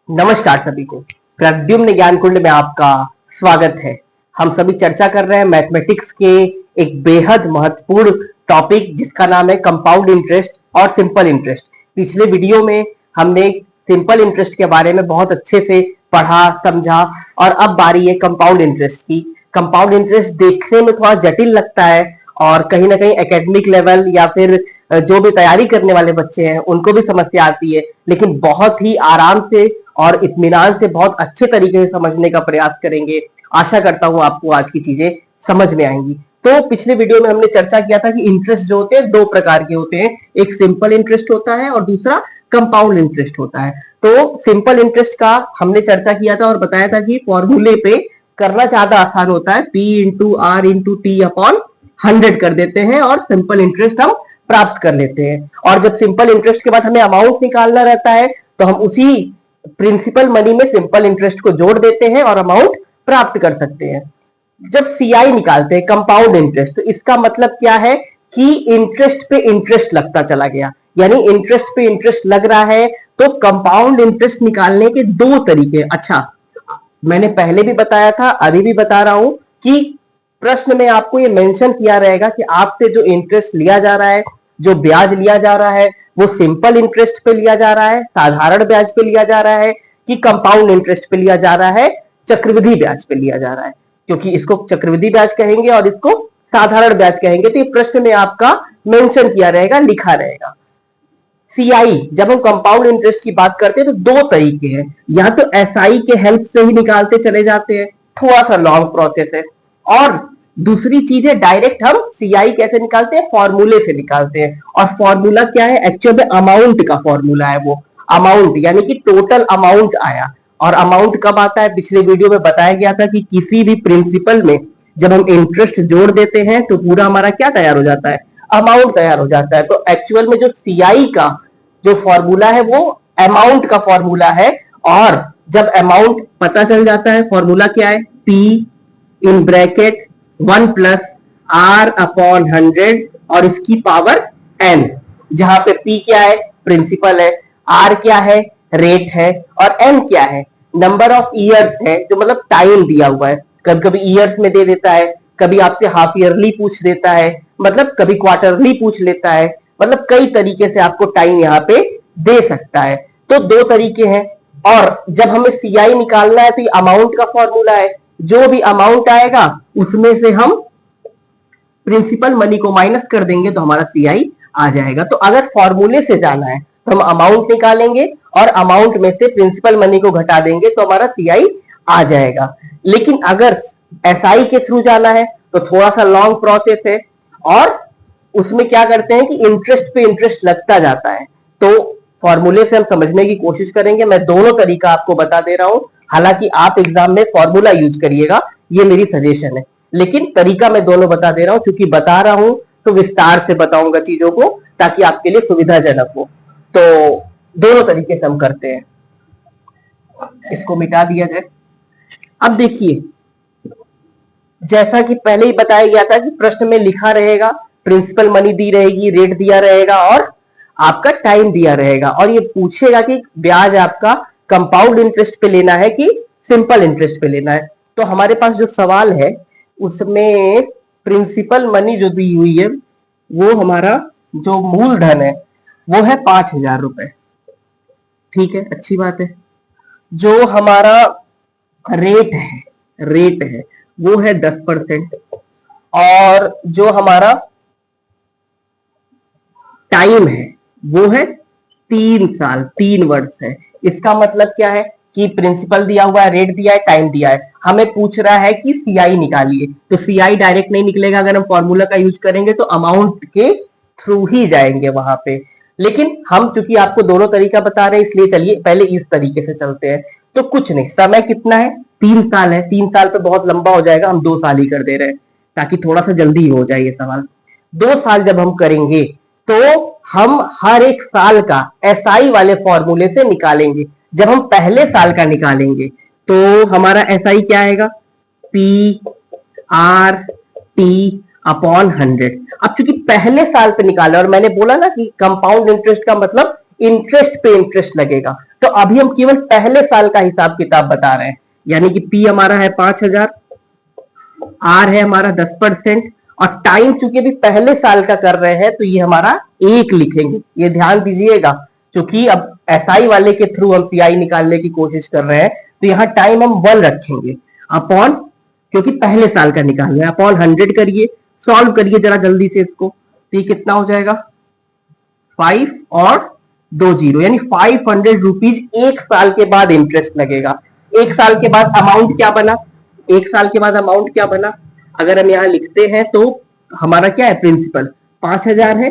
नमस्कार सभी को। प्रद्युम्न ज्ञान कुंड में आपका स्वागत है। हम सभी चर्चा कर रहे हैं मैथमेटिक्स के एक बेहद महत्वपूर्ण टॉपिक जिसका नाम है कंपाउंड इंटरेस्ट और सिंपल इंटरेस्ट। पिछले वीडियो में हमने सिंपल इंटरेस्ट के बारे में बहुत अच्छे से पढ़ा समझा और अब बारी है कंपाउंड इंटरेस्ट की। कंपाउंड इंटरेस्ट देखने में थोड़ा जटिल लगता है और कहीं ना कहीं एकेडमिक लेवल या फिर जो भी तैयारी करने वाले बच्चे हैं उनको भी समस्या आती है, लेकिन बहुत ही आराम से और इत्मीनान से बहुत अच्छे तरीके से समझने का प्रयास करेंगे। आशा करता हूं आपको आज की चीजें समझ में आएंगी। तो पिछले वीडियो में हमने चर्चा किया था कि इंटरेस्ट जो होते हैं दो प्रकार के होते हैं, एक सिंपल इंटरेस्ट होता है और दूसरा कंपाउंड इंटरेस्ट होता है। तो सिंपल इंटरेस्ट का हमने चर्चा किया था और बताया था कि फॉर्मूले पे करना ज्यादा आसान होता है, P into R into T upon 100 कर देते हैं और सिंपल इंटरेस्ट हम प्राप्त कर लेते हैं। और जब सिंपल इंटरेस्ट के बाद हमें अमाउंट निकालना रहता है तो हम उसी प्रिंसिपल मनी में सिंपल इंटरेस्ट को जोड़ देते हैं और अमाउंट प्राप्त कर सकते हैं। जब सीआई निकालते हैं कंपाउंड इंटरेस्ट, तो इसका मतलब क्या है कि इंटरेस्ट पे इंटरेस्ट लगता चला गया, यानी इंटरेस्ट पे इंटरेस्ट लग रहा है। तो कंपाउंड इंटरेस्ट निकालने के दो तरीके। अच्छा, मैंने पहले भी बताया था, अभी भी बता रहा हूं कि प्रश्न में आपको ये मेंशन किया रहेगा कि आपसे जो इंटरेस्ट लिया जा रहा है, जो ब्याज लिया जा रहा है, वो सिंपल इंटरेस्ट पे लिया जा रहा है, साधारण ब्याज पे लिया जा रहा है कि कंपाउंड इंटरेस्ट पे लिया जा रहा है, चक्रवृद्धि ब्याज पे लिया जा रहा है। क्योंकि इसको चक्रवृद्धि ब्याज कहेंगे और इसको साधारण ब्याज कहेंगे। तो ये प्रश्न में आपका मेंशन किया रहेगा, लिखा रहेगा। सीआई, जब हम कंपाउंड इंटरेस्ट की बात करते हैं तो दो तरीके हैं, या तो एसआई के हेल्प से ही निकालते चले जाते हैं, थोड़ा सा लॉन्ग प्रोसेस है, और दूसरी चीज है डायरेक्ट हम सीआई कैसे निकालते हैं, फॉर्मूले से निकालते हैं। और फॉर्मूला क्या है, एक्चुअल में अमाउंट का फॉर्मूला है। वो अमाउंट यानी कि टोटल अमाउंट आया। और अमाउंट कब आता है, पिछले वीडियो में बताया गया था कि किसी भी प्रिंसिपल में जब हम इंटरेस्ट जोड़ देते हैं तो पूरा हमारा क्या तैयार हो जाता है, अमाउंट तैयार हो जाता है। तो एक्चुअल में जो सीआई का जो फॉर्मूला है वो अमाउंट का फॉर्मूला है। और जब अमाउंट पता चल जाता है, फॉर्मूला क्या है, P in bracket 1 plus R upon 100 और इसकी पावर n, जहां पे P क्या है, प्रिंसिपल है, R क्या है, रेट है, और n क्या है, नंबर ऑफ ईयर्स है, जो मतलब टाइम दिया हुआ है। कभी कभी ईयर्स में दे देता है, कभी आपसे हाफ ईयरली पूछ देता है, मतलब कभी क्वार्टरली पूछ लेता है, मतलब कई तरीके से आपको टाइम यहाँ पे दे सकता है। तो दो तरीके हैं। और जब हमें सीआई निकालना है तो ये अमाउंट का फॉर्मूला है, जो भी अमाउंट आएगा उसमें से हम प्रिंसिपल मनी को माइनस कर देंगे तो हमारा सीआई आ जाएगा। तो अगर फॉर्मूले से जाना है तो हम अमाउंट निकालेंगे और अमाउंट में से प्रिंसिपल मनी को घटा देंगे तो हमारा सीआई आ जाएगा। लेकिन अगर एसआई के थ्रू जाना है तो थोड़ा सा लॉन्ग प्रोसेस है और उसमें क्या करते हैं कि इंटरेस्ट पे इंटरेस्ट लगता जाता है। तो फॉर्मूले से हम समझने की कोशिश करेंगे। मैं दोनों तरीका आपको बता दे रहा हूं, हालांकि आप एग्जाम में फॉर्मूला यूज करिएगा, ये मेरी सजेशन है, लेकिन तरीका मैं दोनों बता दे रहा हूं। क्योंकि बता रहा हूं तो विस्तार से बताऊंगा चीजों को ताकि आपके लिए सुविधाजनक हो। तो दोनों तरीके से हम करते हैं। इसको मिटा दिया जाए। अब देखिए, जैसा कि पहले ही बताया गया था कि प्रश्न में लिखा रहेगा, प्रिंसिपल मनी दी रहेगी, रेट दिया रहेगा और आपका टाइम दिया रहेगा, और ये पूछेगा कि ब्याज आपका कंपाउंड इंटरेस्ट पे लेना है कि सिंपल इंटरेस्ट पे लेना है। तो हमारे पास जो सवाल है उसमें प्रिंसिपल मनी जो दी हुई है, वो हमारा जो मूलधन है वो है 5,000 रुपए। ठीक है, अच्छी बात है। जो हमारा रेट है वो है 10%, और जो हमारा टाइम है वो है 3 साल, 3 वर्ष है। इसका मतलब क्या है कि प्रिंसिपल दिया हुआ है, रेट दिया है, टाइम दिया है, हमें पूछ रहा है कि सीआई निकालिए। तो सीआई डायरेक्ट नहीं निकलेगा, अगर हम फॉर्मूला का यूज करेंगे तो अमाउंट के थ्रू ही जाएंगे वहां पे। लेकिन हम चूंकि आपको दोनों तरीका बता रहे हैं, इसलिए चलिए पहले इस तरीके से चलते हैं। तो कुछ नहीं, समय कितना है, 3 साल है। 3 साल पे बहुत लंबा हो जाएगा, हम 2 साल ही कर दे रहे हैं ताकि थोड़ा सा जल्दी हो जाए ये सवाल। 2 साल जब हम करेंगे तो हम हर एक साल का एसआई वाले फॉर्मूले से निकालेंगे। जब हम पहले साल का निकालेंगे तो हमारा एसआई क्या आएगा, पी आर टी अपॉन 100। अब चूंकि पहले साल पे निकाला, और मैंने बोला ना कि कंपाउंड इंटरेस्ट का मतलब इंटरेस्ट पे इंटरेस्ट लगेगा। तो अभी हम केवल पहले साल का हिसाब किताब बता रहे हैं, यानी कि पी हमारा है 5,000, आर है हमारा 10%, और टाइम चूंकि अभी पहले साल का कर रहे हैं तो ये हमारा 1 लिखेंगे। ये ध्यान दीजिएगा, क्योंकि अब एसआई वाले के थ्रू हम सीआई निकालने की कोशिश कर रहे हैं, तो यहाँ टाइम हम 1 रखेंगे अपॉन, क्योंकि पहले साल का निकाल रहे हैं, अपॉन 100 करिए, सॉल्व करिए जरा जल्दी से इसको। तो ये कितना हो जाएगा 5 और 2 0, यानी 500 रुपीज 1 साल के बाद इंटरेस्ट लगेगा। 1 साल के बाद अमाउंट क्या बना, 1 साल के बाद अमाउंट क्या बना, अगर हम यहां लिखते हैं तो हमारा क्या है, प्रिंसिपल 5,000 है,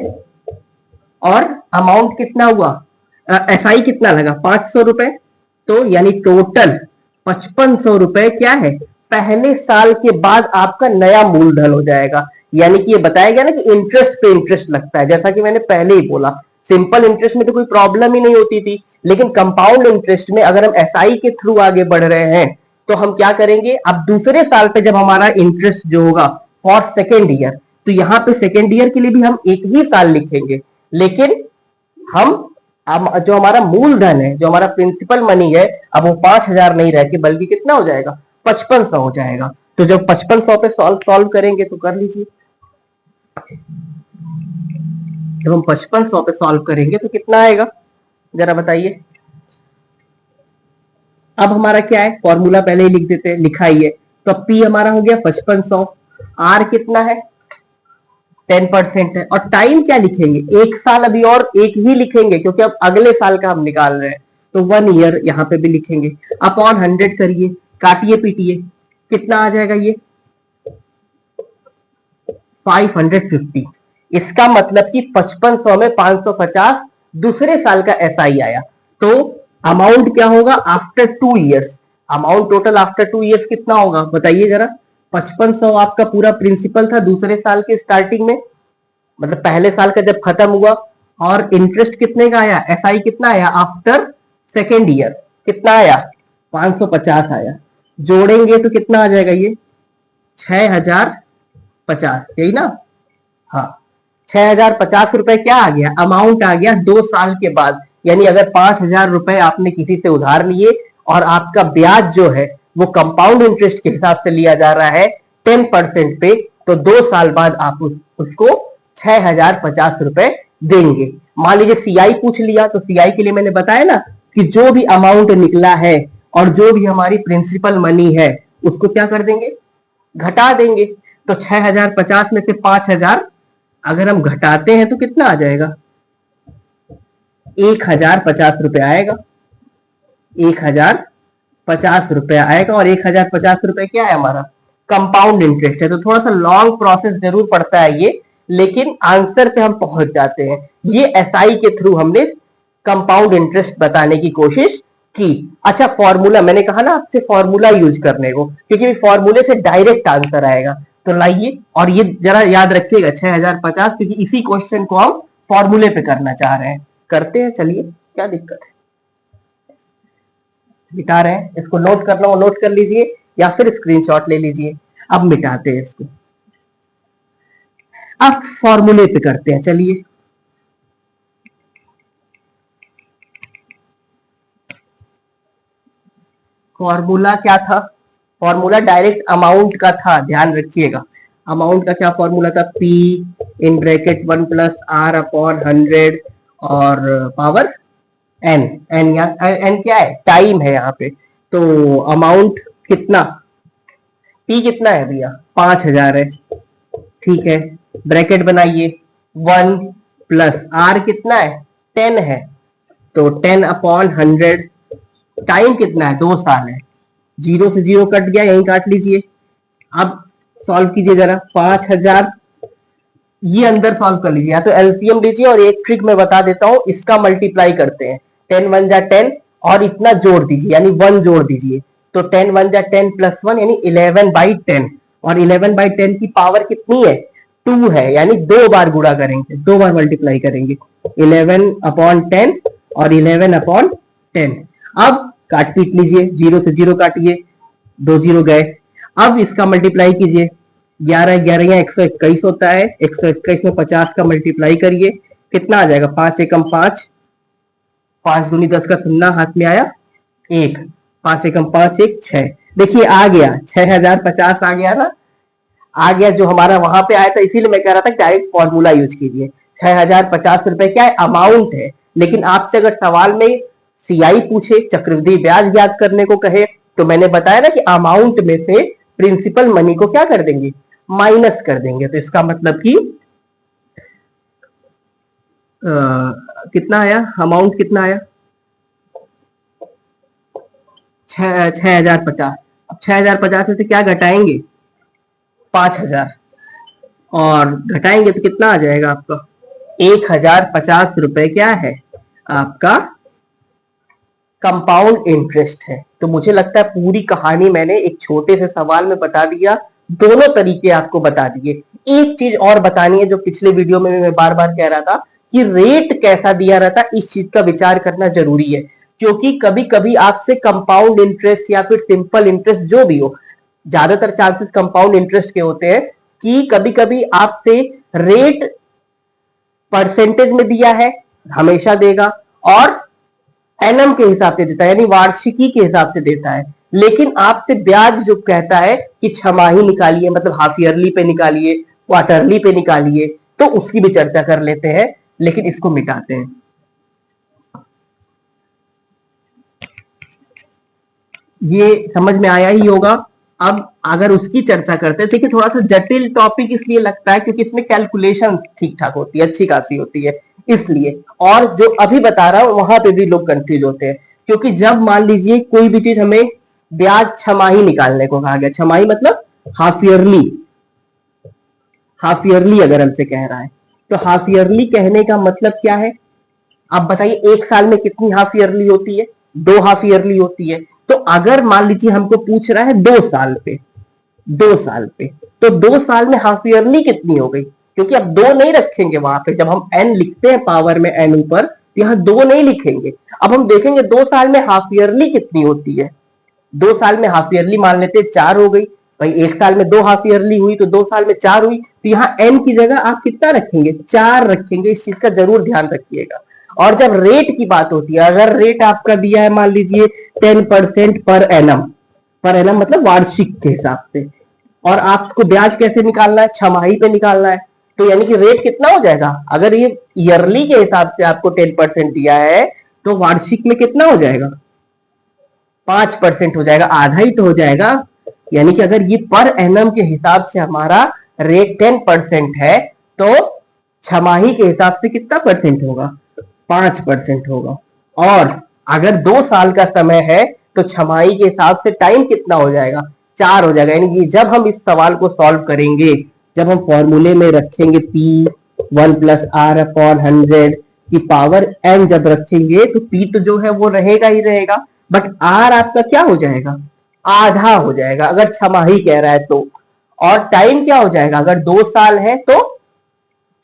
और अमाउंट कितना हुआ, एसआई कितना लगा 500 रुपए, तो यानी टोटल 5500 रुपए क्या है, पहले साल के बाद आपका नया मूलधन हो जाएगा। यानी कि ये बताया गया ना कि इंटरेस्ट पे इंटरेस्ट लगता है, जैसा कि मैंने पहले ही बोला, सिंपल इंटरेस्ट में तो कोई प्रॉब्लम ही नहीं होती थी, लेकिन कंपाउंड इंटरेस्ट में अगर हम एसआई के थ्रू आगे बढ़ रहे हैं तो हम क्या करेंगे, अब दूसरे साल पे जब हमारा इंटरेस्ट जो होगा फॉर सेकेंड ईयर, तो यहाँ पे सेकेंड ईयर के लिए भी हम एक ही साल लिखेंगे, लेकिन हम जो हमारा मूलधन है, जो हमारा प्रिंसिपल मनी है, अब वो 5,000 नहीं रह के बल्कि कितना हो जाएगा 5500 हो जाएगा। तो जब 5500 पे सॉल्व करेंगे तो कर लीजिए, जब हम 5500 पे सॉल्व करेंगे तो कितना आएगा जरा बताइए। अब हमारा क्या है, फॉर्मूला पहले ही लिख देते हैं, लिखा ही है, तो पी हमारा हो गया 5500, आर कितना है 10% है, और टाइम क्या लिखेंगे, 1 साल अभी और एक ही लिखेंगे क्योंकि अब अगले साल का हम निकाल रहे हैं, तो 1 ईयर यहाँ पे भी लिखेंगे, अपॉन 100 करिए, काटिए पीटिए, कितना आ जाएगा ये 550। इसका मतलब कि 5500 में 550 दूसरे साल का एसआई आया, तो अमाउंट क्या होगा after 2 years, amount total after 2 years कितना होगा बताइए जरा। 5500 आपका पूरा प्रिंसिपल था दूसरे साल के स्टार्टिंग में, मतलब पहले साल का जब खत्म हुआ, और इंटरेस्ट कितने का आया, एसआई कितना आया आफ्टर सेकेंड ईयर, कितना आया 550 आया, जोड़ेंगे तो कितना आ जाएगा ये 6050, यही ना, हाँ 6050 रुपए क्या आ गया, अमाउंट आ गया 2 साल के बाद। यानी अगर 5,000 रुपए आपने किसी से उधार लिए और आपका ब्याज जो है वो कंपाउंड इंटरेस्ट के हिसाब से लिया जा रहा है 10% पे, तो 2 साल बाद आप उसको 6050 रुपए देंगे। मान लीजिए सीआई पूछ लिया, तो सीआई के लिए मैंने बताया ना कि जो भी अमाउंट निकला है और जो भी हमारी प्रिंसिपल मनी है उसको क्या कर देंगे, घटा देंगे। तो 6050 में से 5000 अगर हम घटाते हैं तो कितना आ जाएगा 1050 रुपए आएगा, 1050 रुपए आएगा, और 1050 रुपए क्या है हमारा कंपाउंड इंटरेस्ट है। तो थोड़ा सा लॉन्ग प्रोसेस जरूर पड़ता है ये, लेकिन आंसर पे हम पहुंच जाते हैं। ये एसआई के थ्रू हमने कंपाउंड इंटरेस्ट बताने की कोशिश की। अच्छा, फॉर्मूला मैंने कहा ना आपसे फॉर्मूला यूज करने को, क्योंकि फॉर्मूले से डायरेक्ट आंसर आएगा। तो लाइए, और ये जरा याद रखिएगा 6050, क्योंकि इसी क्वेश्चन को हम फॉर्मूले पे करना चाह रहे हैं, करते हैं, चलिए क्या दिक्कत है, मिटा रहे हैं, इसको नोट करना हो नोट कर लीजिए या फिर स्क्रीनशॉट ले लीजिए। अब मिटाते हैं इसको, अब फॉर्मूले पे करते हैं, चलिए। फॉर्मूला क्या था, फॉर्मूला डायरेक्ट अमाउंट का था, ध्यान रखिएगा। अमाउंट का क्या फॉर्मूला था, P in bracket 1 plus R upon 100 और पावर n, n या n क्या है, टाइम है यहाँ पे। तो अमाउंट कितना, P कितना है भैया 5000 है, ठीक है, ब्रैकेट बनाइए 1 प्लस आर कितना है 10 है, तो 10 अपॉन 100, टाइम कितना है 2 साल है, 0 से 0 कट गया, यहीं काट लीजिए। अब सॉल्व कीजिए जरा, 5000 ये अंदर सॉल्व कर लीजिए, या तो एलसीएम लीजिए, और एक ट्रिक मैं बता देता हूं, इसका मल्टीप्लाई करते हैं, 10 1 जा 10 और इतना जोड़ दीजिए, यानी 1 जोड़ दीजिए, तो 10 1 जा 10 प्लस 1 यानी 11/10, और 11/10 की पावर कितनी है 2 है, यानी 2 बार गुणा करेंगे, 2 बार मल्टीप्लाई करेंगे, 11/10 और 11/10। अब काट पीट लीजिए, 0 से 0 काटिए, 2 0 गए। अब इसका मल्टीप्लाई कीजिए, 11 11 121 होता है, 121 में 50 का मल्टीप्लाई करिए, कितना आ जाएगा 5 एकम 5, 5 दूनी 10 का सुन्ना हाथ में आया 1, 5 एकम 5 1 6। देखिए आ गया 6050 आ गया ना, आ गया जो हमारा वहां पे आया था। इसीलिए मैं कह रहा था डायरेक्ट फॉर्मूला यूज कीजिए। 6050 रुपए क्या है, अमाउंट है। लेकिन आपसे अगर सवाल में सीआई पूछे, चक्रवृद्धि ब्याज ज्ञात करने को कहे, तो मैंने बताया ना कि अमाउंट में से प्रिंसिपल मनी को क्या कर देंगे, माइनस कर देंगे। तो इसका मतलब कि कितना आया, अमाउंट कितना आया 6050। अब 6050 में से क्या घटाएंगे 5000, और घटाएंगे तो कितना आ जाएगा आपका 1050 रुपए क्या है आपका कंपाउंड इंटरेस्ट है। तो मुझे लगता है पूरी कहानी मैंने एक छोटे से सवाल में बता दिया, दोनों तरीके आपको बता दिए। एक चीज और बतानी है जो पिछले वीडियो में मैं बार बार कह रहा था कि रेट कैसा दिया रहता है, इस चीज का विचार करना जरूरी है। क्योंकि कभी कभी आपसे कंपाउंड इंटरेस्ट या फिर सिंपल इंटरेस्ट जो भी हो, ज्यादातर चांसेस कंपाउंड इंटरेस्ट के होते हैं कि कभी कभी आपसे रेट परसेंटेज में दिया है, हमेशा देगा, और एनएम के हिसाब से देता है, यानी वार्षिकी के हिसाब से देता है। लेकिन आपसे ब्याज जो कहता है कि छमाही निकालिए, मतलब हाफ ईयरली पे निकालिए, क्वार्टरली पे निकालिए, तो उसकी भी चर्चा कर लेते हैं। लेकिन इसको मिटाते हैं। ये समझ में आया ही होगा। अब अगर उसकी चर्चा करते हैं, देखिए थोड़ा सा जटिल टॉपिक इसलिए लगता है क्योंकि इसमें कैलकुलेशन ठीक ठाक होती है, अच्छी खासी होती है, इसलिए। और जो अभी बता रहा हूं वहां पे भी लोग कंफ्यूज होते हैं, क्योंकि जब मान लीजिए कोई भी चीज हमें ब्याज छमाही निकालने को कहा गया, छमाही मतलब हाफ ईयरली, हाफ ईयरली अगर हमसे कह रहा है, तो हाफ ईयरली कहने का मतलब क्या है, आप बताइए। एक साल में कितनी हाफ ईयरली होती है, 2 हाफ ईयरली होती है। तो अगर मान लीजिए हमको पूछ रहा है 2 साल पे, 2 साल पे, तो 2 साल में हाफ ईयरली कितनी हो गई, क्योंकि अब 2 नहीं रखेंगे वहां पे। जब हम एन लिखते हैं पावर में एन ऊपर, यहां 2 नहीं लिखेंगे। अब हम देखेंगे 2 साल में हाफ ईयरली कितनी होती है। 2 साल में हाफ ईयरली मान लेते 4 हो गई भाई, 1 साल में 2 हाफ ईयरली हुई तो 2 साल में 4 हुई। तो यहाँ एन की जगह आप कितना रखेंगे, 4 रखेंगे। इस चीज का जरूर ध्यान रखिएगा। और जब रेट की बात होती है, अगर रेट आपका दिया है मान लीजिए 10% पर एनम, पर एनम मतलब वार्षिक के हिसाब से, और आपको ब्याज कैसे निकालना है, छमाही पे निकालना है, तो यानी कि रेट कितना हो जाएगा। अगर ये ईयरली के हिसाब से आपको 10% दिया है, तो वार्षिक में कितना हो जाएगा 5% हो जाएगा, आधा ही तो हो जाएगा। यानी कि अगर ये पर एनम के हिसाब से हमारा रेट 10% है, तो छमाही के हिसाब से कितना परसेंट होगा, 5% होगा। और अगर 2 साल का समय है, तो छमाही के हिसाब से टाइम कितना हो जाएगा, 4 हो जाएगा। यानी कि जब हम इस सवाल को सॉल्व करेंगे, जब हम फॉर्मूले में रखेंगे P1 + R/100 की पावर n जब रखेंगे, तो P तो जो है वो रहेगा ही रहेगा, बट R आपका क्या हो जाएगा, आधा हो जाएगा अगर छमाही कह रहा है तो। और टाइम क्या हो जाएगा, अगर 2 साल है तो,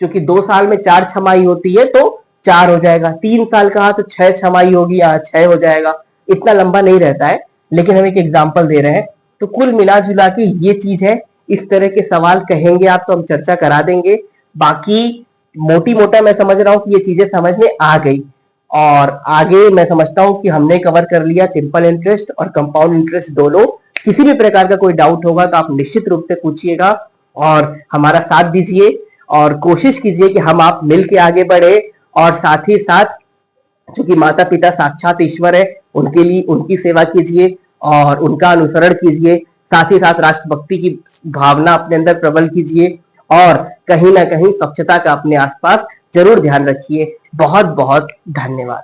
क्योंकि 2 साल में 4 छमाही होती है तो 4 हो जाएगा। 3 साल कहा तो 6 छमाही होगी, यहाँ 6 हो जाएगा। इतना लंबा नहीं रहता है, लेकिन हम एक एग्जाम्पल दे रहे हैं। तो कुल मिला जुला के ये चीज है। इस तरह के सवाल कहेंगे आप तो हम चर्चा करा देंगे। बाकी मोटी मोटा मैं समझ रहा हूँ कि ये चीजें समझ में आ गई, और आगे मैं समझता हूँ कि हमने कवर कर लिया सिंपल इंटरेस्ट और कंपाउंड इंटरेस्ट दोनों। किसी भी प्रकार का कोई डाउट होगा तो आप निश्चित रूप से पूछिएगा और हमारा साथ दीजिए, और कोशिश कीजिए कि हम आप मिल के आगे बढ़े। और साथ ही साथ चूंकि माता पिता साक्षात ईश्वर है, उनके लिए उनकी सेवा कीजिए और उनका अनुसरण कीजिए। साथ ही साथ राष्ट्रभक्ति की भावना अपने अंदर प्रबल कीजिए, और कहीं ना कहीं स्वच्छता का अपने आसपास जरूर ध्यान रखिए। बहुत बहुत धन्यवाद।